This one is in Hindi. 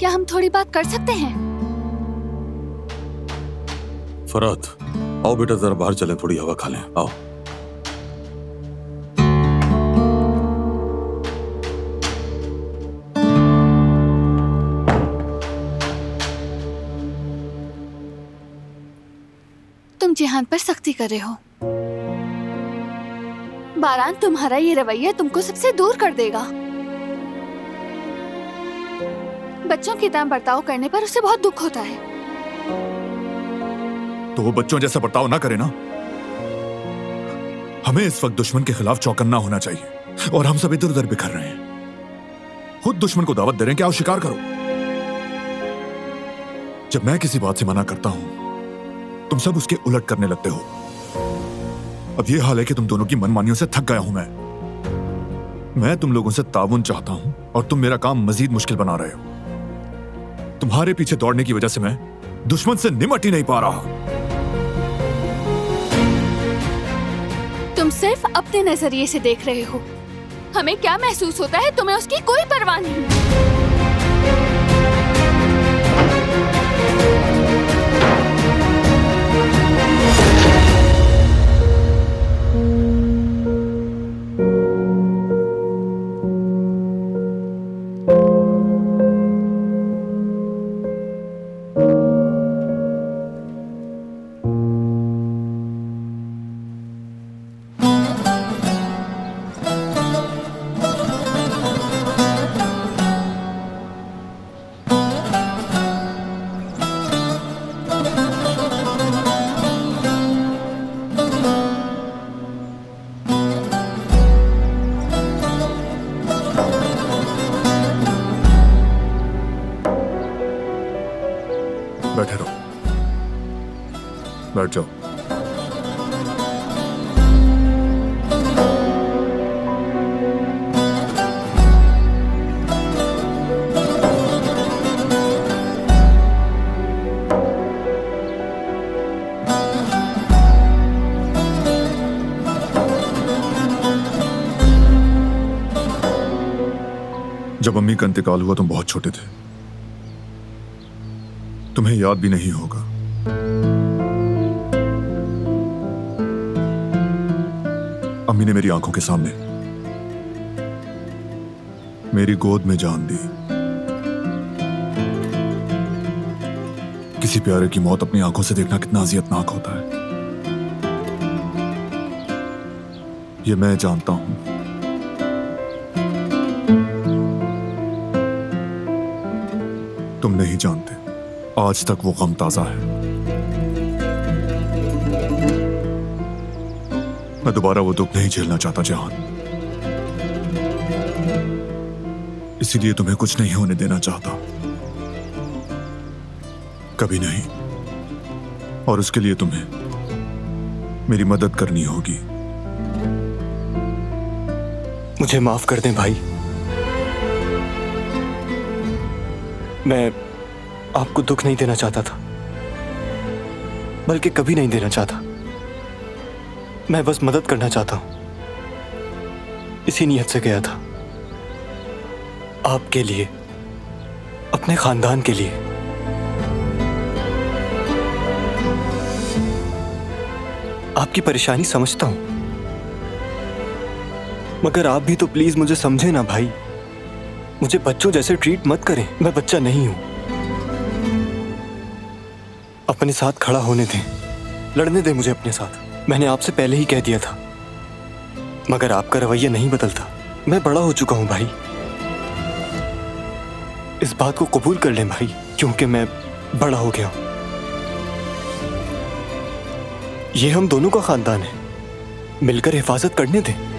क्या हम थोड़ी बात कर सकते हैं? फरात, आओ बेटा जरा बाहर चलें, थोड़ी हवा खा लें। आओ। तुम जिहान पर सख्ती कर रहे हो। बारान, तुम्हारा ये रवैया तुमको सबसे दूर कर देगा। बच्चों की तरह बर्ताव करने पर उसे बहुत दुख होता है। तो वो बच्चों जैसा बर्ताव ना करे ना। हमें इस वक्त दुश्मन के खिलाफ चौकन्ना होना चाहिए और हम सब इधर उधर बिखर रहे हैं। खुद दुश्मन को दावत दे रहे हैं कि आओ शिकार करो। जब मैं किसी बात से मना करता हूं तुम सब उसके उलट करने लगते हो। अब ये हाल है कि तुम दोनों की मनमानियों से थक गया हूं मैं तुम लोगों से ताउन चाहता हूं और तुम मेरा काम मजीद मुश्किल बना रहे हो। तुम्हारे पीछे दौड़ने की वजह से मैं दुश्मन से निमट ही नहीं पा रहा। तुम सिर्फ अपने नजरिए से देख रहे हो। हमें क्या महसूस होता है तुम्हें उसकी कोई परवाह नहीं। बैठे रहो, बैठ जाओ। जब अम्मी का इंतकाल हुआ तुम बहुत छोटे थे, तुम्हें याद भी नहीं होगा। अम्मी ने मेरी आंखों के सामने मेरी गोद में जान दी। किसी प्यारे की मौत अपनी आंखों से देखना कितना अजियतनाक होता है, ये मैं जानता हूं। तुम नहीं जानते, आज तक वो गम ताजा है। मैं दोबारा वो दुख नहीं झेलना चाहता जहान, इसीलिए तुम्हें कुछ नहीं होने देना चाहता, कभी नहीं। और उसके लिए तुम्हें मेरी मदद करनी होगी। मुझे माफ कर दें भाई, मैं आपको दुख नहीं देना चाहता था, बल्कि कभी नहीं देना चाहता। मैं बस मदद करना चाहता हूं, इसी नीयत से गया था। आपके लिए, अपने खानदान के लिए। आपकी परेशानी समझता हूं, मगर आप भी तो प्लीज मुझे समझे ना भाई। मुझे बच्चों जैसे ट्रीट मत करें, मैं बच्चा नहीं हूं। अपने साथ खड़ा होने दें, लड़ने दें मुझे अपने साथ। मैंने आपसे पहले ही कह दिया था, मगर आपका रवैया नहीं बदलता। मैं बड़ा हो चुका हूं भाई, इस बात को कबूल कर लें भाई, क्योंकि मैं बड़ा हो गया हूं। ये हम दोनों का खानदान है, मिलकर हिफाजत करने दें।